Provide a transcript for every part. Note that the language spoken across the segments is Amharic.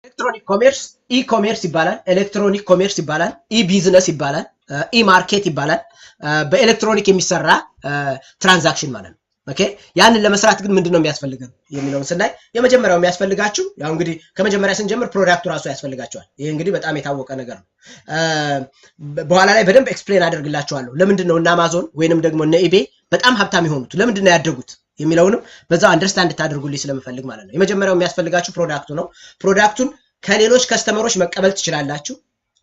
ኤሌክትሮኒክ ኮሜርስ ኢ-ኮሜርስ ይባላል፣ ኤሌክትሮኒክ ኮሜርስ ይባላል፣ ኢ-ቢዝነስ ይባላል፣ ኢ-ማርኬት ይባላል። በኤሌክትሮኒክ የሚሰራ ትራንዛክሽን ማለት ነው። ኦኬ ያንን ለመስራት ግን ምንድነው የሚያስፈልገን የሚለውን ስናይ የመጀመሪያው የሚያስፈልጋችሁ ያው እንግዲህ ከመጀመሪያ ስንጀምር ፕሮዳክቱ ራሱ ያስፈልጋቸዋል። ይሄ እንግዲህ በጣም የታወቀ ነገር ነው። በኋላ ላይ በደንብ ኤክስፕሌን አደርግላችኋለሁ ለምንድነው እና አማዞን ወይንም ደግሞ እነ ኢቤ በጣም ሀብታም የሆኑት ለምንድነው ያደጉት የሚለውንም በዛው አንደርስታንድ ታደርጉልኝ ስለምፈልግ ማለት ነው። የመጀመሪያው የሚያስፈልጋችሁ ፕሮዳክቱ ነው። ፕሮዳክቱን ከሌሎች ከስተመሮች መቀበል ትችላላችሁ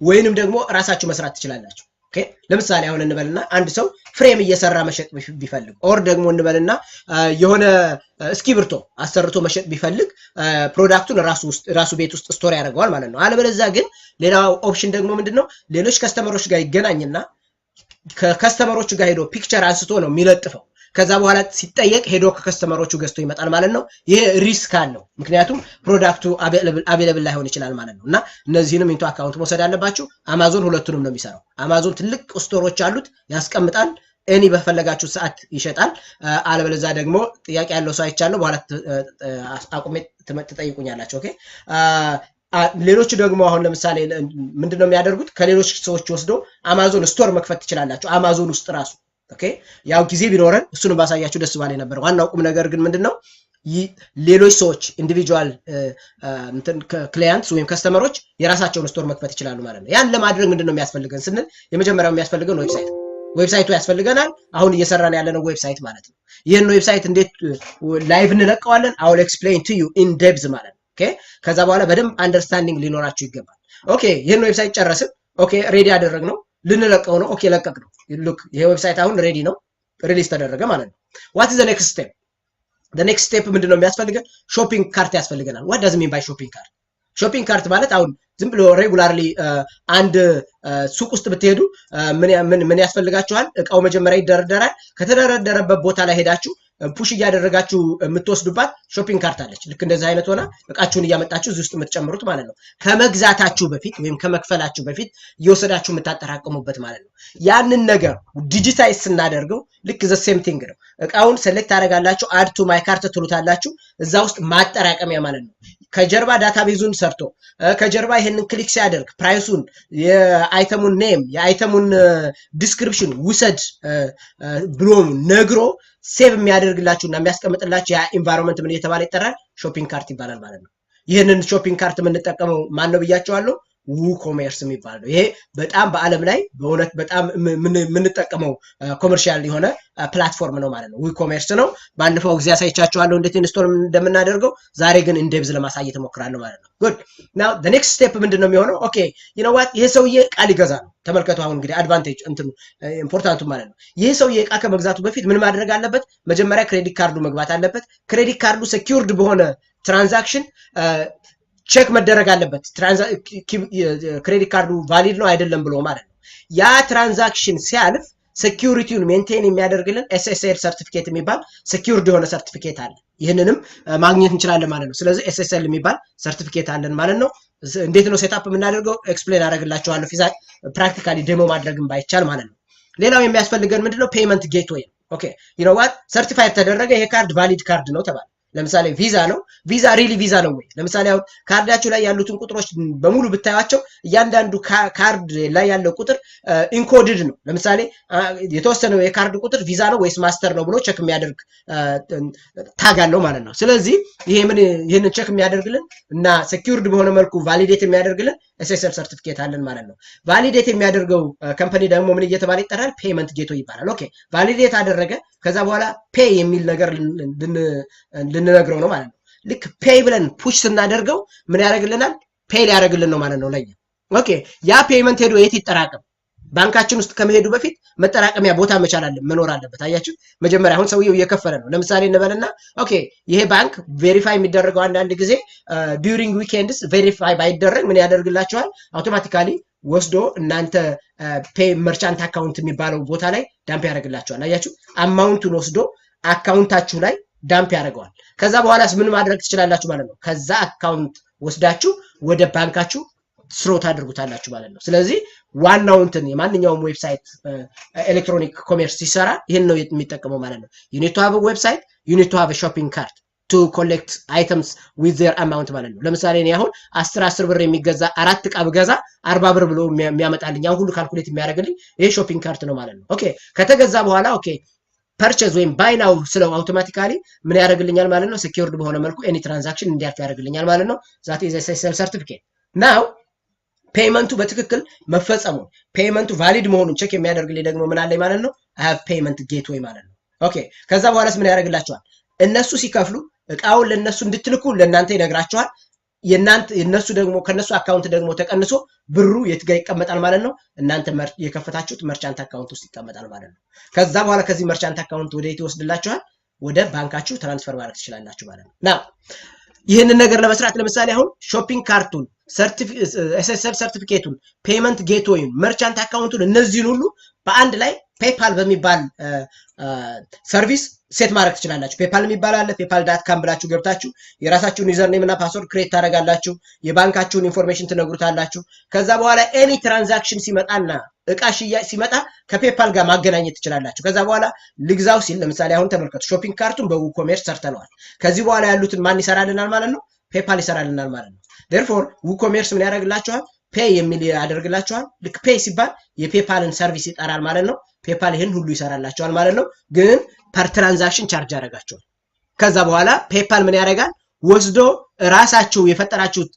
ወይንም ደግሞ ራሳችሁ መስራት ትችላላችሁ። ኦኬ ለምሳሌ አሁን እንበልና አንድ ሰው ፍሬም እየሰራ መሸጥ ቢፈልግ ኦር ደግሞ እንበልና የሆነ እስኪብርቶ አሰርቶ መሸጥ ቢፈልግ ፕሮዳክቱን ራሱ ቤት ውስጥ ስቶር ያደርገዋል ማለት ነው። አለበለዚያ ግን ሌላው ኦፕሽን ደግሞ ምንድነው ሌሎች ከስተመሮች ጋር ይገናኝና ከከስተመሮቹ ጋር ሄዶ ፒክቸር አንስቶ ነው የሚለጥፈው። ከዛ በኋላ ሲጠየቅ ሄዶ ከከስተመሮቹ ገዝቶ ይመጣል ማለት ነው። ይሄ ሪስክ አለው ምክንያቱም ፕሮዳክቱ አቬለብል ላይሆን ይችላል ማለት ነው። እና እነዚህንም ኢንቱ አካውንት መውሰድ አለባችሁ። አማዞን ሁለቱንም ነው የሚሰራው። አማዞን ትልቅ ስቶሮች አሉት ያስቀምጣል፣ እኔ በፈለጋችሁ ሰዓት ይሸጣል። አለበለዚያ ደግሞ ጥያቄ ያለው ሰው አይቻለሁ በኋላ አቁሜ ትጠይቁኛላችሁ። ኦኬ ሌሎች ደግሞ አሁን ለምሳሌ ምንድነው የሚያደርጉት ከሌሎች ሰዎች ወስዶ አማዞን ስቶር መክፈት ትችላላችሁ አማዞን ውስጥ ራሱ። ኦኬ ያው ጊዜ ቢኖረን እሱንም ባሳያችሁ ደስ ባለ ነበር። ዋናው ቁም ነገር ግን ምንድነው ሌሎች ሰዎች ኢንዲቪጁዋል ክላይንትስ ወይም ከስተመሮች የራሳቸውን ስቶር መክፈት ይችላሉ ማለት ነው። ያን ለማድረግ ምንድነው የሚያስፈልገን ስንል የመጀመሪያው የሚያስፈልገን ዌብሳይቱ ያስፈልገናል። አሁን እየሰራን ያለነው ዌብሳይት ማለት ነው። ይሄን ዌብሳይት እንዴት ላይቭ እንለቀዋለን? I will explain to you in depth ማለት ነው። ኦኬ ከዛ በኋላ በደንብ አንደርስታንዲንግ ሊኖራችሁ ይገባል። ኦኬ ይሄን ዌብሳይት ጨረስን። ኦኬ ሬዲ አደረግነው ልንለቀው ነው። ኦኬ ለቀቅ ነው። ሉክ ይሄ ዌብሳይት አሁን ሬዲ ነው፣ ሪሊዝ ተደረገ ማለት ነው። what is the next step? the next step ምንድነው የሚያስፈልገን? ሾፒንግ ካርት ያስፈልገናል። what does it mean by shopping cart? ሾፒንግ ካርት ማለት አሁን ዝም ብሎ ሬጉላርሊ አንድ ሱቅ ውስጥ ብትሄዱ ምን ያስፈልጋችኋል? እቃው መጀመሪያ ይደረደራል። ከተደረደረበት ቦታ ላይ ሄዳችሁ ፑሽ እያደረጋችሁ የምትወስዱባት ሾፒንግ ካርት አለች። ልክ እንደዚህ አይነት ሆና እቃችሁን እያመጣችሁ እዚህ ውስጥ የምትጨምሩት ማለት ነው። ከመግዛታችሁ በፊት ወይም ከመክፈላችሁ በፊት እየወሰዳችሁ የምታጠራቅሙበት ማለት ነው። ያንን ነገር ዲጂታይዝ ስናደርገው ልክ ዘ ሴም ቲንግ ነው። እቃውን ሴሌክት ታደርጋላችሁ፣ አድ ቱ ማይ ካርት ትሉታላችሁ። እዛ ውስጥ ማጠራቀሚያ ማለት ነው። ከጀርባ ዳታቤዙን ሰርቶ ከጀርባ ይሄንን ክሊክ ሲያደርግ ፕራይሱን፣ የአይተሙን ኔም፣ የአይተሙን ዲስክሪፕሽን ውሰድ ብሎ ነግሮ ሴቭ የሚያደርግላችሁና የሚያስቀምጥላችሁ ያ ኢንቫይሮንመንት ምን እየተባለ ይጠራል? ሾፒንግ ካርት ይባላል ማለት ነው። ይሄንን ሾፒንግ ካርት የምንጠቀመው ማን ነው ብያቸዋለሁ? ውኮሜርስ የሚባለው ይሄ በጣም በአለም ላይ በእውነት በጣም የምንጠቀመው ኮመርሻል የሆነ ፕላትፎርም ነው ማለት ነው። ውኮሜርስ ነው። ባለፈው ጊዜ አሳይቻችኋለሁ እንዴት ኢንስቶል እንደምናደርገው። ዛሬ ግን ኢንዴፕዝ ለማሳየት እሞክራለሁ ማለት ነው። ጉድ ናው ዘ ኔክስት ስቴፕ ምንድነው የሚሆነው? ኦኬ ዩ ኖ ዋት ይሄ ሰውዬ ቃል ይገዛ ነው። ተመልከቱ አሁን እንግዲህ አድቫንቴጅ እንትኑ ኢምፖርታንቱ ማለት ነው። ይሄ ሰውዬ እቃ ከመግዛቱ በፊት ምን ማድረግ አለበት? መጀመሪያ ክሬዲት ካርዱ መግባት አለበት። ክሬዲት ካርዱ ሴኩርድ በሆነ ትራንዛክሽን ቼክ መደረግ አለበት። ክሬዲት ካርዱ ቫሊድ ነው አይደለም ብሎ ማለት ነው። ያ ትራንዛክሽን ሲያልፍ ሴኩሪቲውን ሜንቴን የሚያደርግልን SSL ሰርቲፊኬት የሚባል ሴኩርድ የሆነ ሰርቲፊኬት አለ። ይሄንንም ማግኘት እንችላለን ማለት ነው። ስለዚህ SSL የሚባል ሰርቲፊኬት አለን ማለት ነው። እንዴት ነው ሴትአፕ የምናደርገው? ኤክስፕሌን አደርግላችኋለሁ ፕራክቲካሊ ዴሞ ማድረግም ባይቻል ማለት ነው። ሌላው የሚያስፈልገን ምንድነው? ፔመንት ጌትዌይ። ኦኬ ዩ ኖ ዋት ሰርቲፋይድ ተደረገ፣ ይሄ ካርድ ቫሊድ ካርድ ነው ተባለ። ለምሳሌ ቪዛ ነው። ቪዛ ሪሊ ቪዛ ነው ወይ? ለምሳሌ አሁን ካርዳችሁ ላይ ያሉትን ቁጥሮች በሙሉ ብታያቸው እያንዳንዱ ካርድ ላይ ያለው ቁጥር ኢንኮድድ ነው። ለምሳሌ የተወሰነው የካርድ ቁጥር ቪዛ ነው ወይስ ማስተር ነው ብሎ ቼክ የሚያደርግ ታግ አለው ማለት ነው። ስለዚህ ይሄንን ቼክ የሚያደርግልን እና ሴኩርድ በሆነ መልኩ ቫሊዴት የሚያደርግልን SSL ሰርቲፊኬት አለን ማለት ነው። ቫሊዴት የሚያደርገው ካምፓኒ ደግሞ ምን እየተባለ ይጠራል? ፔመንት ጌትዌይ ይባላል። ኦኬ ቫሊዴት አደረገ። ከዛ በኋላ ፔይ የሚል ነገር ልንነግረው ነው ማለት ነው። ልክ ፔይ ብለን ፑሽ ስናደርገው ምን ያደርግልናል? ፔይ ሊያደርግልን ነው ማለት ነው ለኛ። ኦኬ ያ ፔመንት ሄዶ የት ይጠራቀም? ባንካችን ውስጥ ከመሄዱ በፊት መጠራቀሚያ ቦታ መኖር አለበት። አያችሁ መጀመሪያ አሁን ሰውየው እየከፈለ ነው። ለምሳሌ እንበልና ኦኬ ይሄ ባንክ ቬሪፋይ የሚደረገው አንዳንድ ጊዜ ዱሪንግ ዊኬንድስ ቬሪፋይ ባይደረግ ምን ያደርግላችኋል? አውቶማቲካሊ ወስዶ እናንተ ፔይ መርቻንት አካውንት የሚባለው ቦታ ላይ ዳምፕ ያደርግላችኋል። አያችሁ አማውንቱን ወስዶ አካውንታችሁ ላይ ዳምፕ ያደርገዋል። ከዛ በኋላስ ምን ማድረግ ትችላላችሁ ማለት ነው? ከዛ አካውንት ወስዳችሁ ወደ ባንካችሁ ስሮት አድርጉታላችሁ ማለት ነው። ስለዚህ ዋናው እንትን የማንኛውም ዌብሳይት ኤሌክትሮኒክ ኮሜርስ ሲሰራ ይሄን ነው የሚጠቀመው ማለት ነው። you need to have a website, you need to have a shopping cart to collect items with their amount ማለት ነው ለምሳሌ እኔ አሁን 10 ብር የሚገዛ 4 ዕቃ ብገዛ 40 ብር ብሎ የሚያመጣልኝ አሁን ሁሉ ካልኩሌት የሚያደርግልኝ ይሄ ሾፒንግ ካርት ነው ማለት ነው ኦኬ ከተገዛ በኋላ ኦኬ purchase ወይም buy now ስለው automatically ምን ያደርግልኛል ማለት ነው secured በሆነ መልኩ any transaction እንዲያልፍ ያደርግልኛል ማለት ነው that is a SSL certificate now ፔይመንቱ በትክክል መፈጸሙ ፔይመንቱ ቫሊድ መሆኑን ቼክ የሚያደርግልኝ ደግሞ ምን አለኝ ማለት ነው I have payment gateway ማለት ነው ኦኬ ከዛ በኋላስ ምን ያደርግላችኋል እነሱ ሲከፍሉ እቃውን ለነሱ እንድትልኩ ለእናንተ ይነግራችኋል የነሱ ደግሞ ከነሱ አካውንት ደግሞ ተቀንሶ ብሩ የት ጋር ይቀመጣል ማለት ነው እናንተ የከፈታችሁት መርቻንት አካውንት ውስጥ ይቀመጣል ማለት ነው ከዛ በኋላ ከዚህ መርቻንት አካውንት ወደ ይወስድላችኋል ወደ ባንካችሁ ትራንስፈር ማድረግ ትችላላችሁ ማለት ነው ና ይሄንን ነገር ለመስራት ለምሳሌ አሁን ሾፒንግ ካርቱን SSL ሰርቲፊኬቱን ፔመንት ጌትዌይን መርቻንት አካውንቱን እነዚህን ሁሉ በአንድ ላይ ፔፓል በሚባል ሰርቪስ ሴት ማድረግ ትችላላችሁ ፔፓል የሚባል አለ paypal.com ብላችሁ ገብታችሁ የራሳችሁን ዩዘር ኔም እና ፓስወርድ ክሬት ታደርጋላችሁ የባንካችሁን ኢንፎርሜሽን ትነግሩታላችሁ ከዛ በኋላ ኤኒ ትራንዛክሽን ሲመጣና እቃ ሽያጭ ሲመጣ ከፔፓል ጋር ማገናኘት ትችላላችሁ ከዛ በኋላ ልግዛው ሲል ለምሳሌ አሁን ተመልከቱ ሾፒንግ ካርቱን በWooCommerce ሰርተናል ከዚህ በኋላ ያሉትን ማን ይሰራልናል ማለት ነው ፔፓል ይሰራልናል ማለት ነው therefore WooCommerce ምን ያደርግላችኋል ፔይ የሚል ያደርግላችኋል ልክ ፔይ ሲባል የፔፓልን ሰርቪስ ይጠራል ማለት ነው ፔፓል ይሄን ሁሉ ይሰራላችኋል ማለት ነው ግን ፐር ትራንዛክሽን ቻርጅ ያደርጋችኋል ከዛ በኋላ ፔፓል ምን ያደርጋል ወስዶ ራሳችሁ የፈጠራችሁት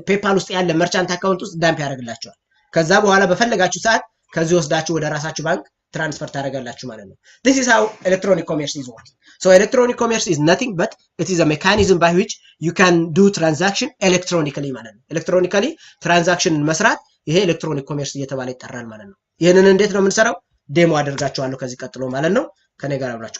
ፔፓል ውስጥ ያለ መርቻንት አካውንት ውስጥ ዳምፕ ያደርግላችኋል ከዛ በኋላ በፈለጋችሁ ሰዓት ከዚህ ወስዳችሁ ወደ ራሳችሁ ባንክ ትራንስፈር ታደርጋላችሁ ማለት ነው this is how electronic commerce is working so electronic commerce is nothing but it is a mechanism by which you can do transaction electronically ማለት ነው electronically transaction መስራት ይሄ electronic commerce እየተባለ ይጠራል ማለት ነው ይሄንን እንዴት ነው የምንሰራው ዴሞ አደርጋችኋለሁ ከዚህ ቀጥሎ ማለት ነው ከኔ ጋር አብራችሁ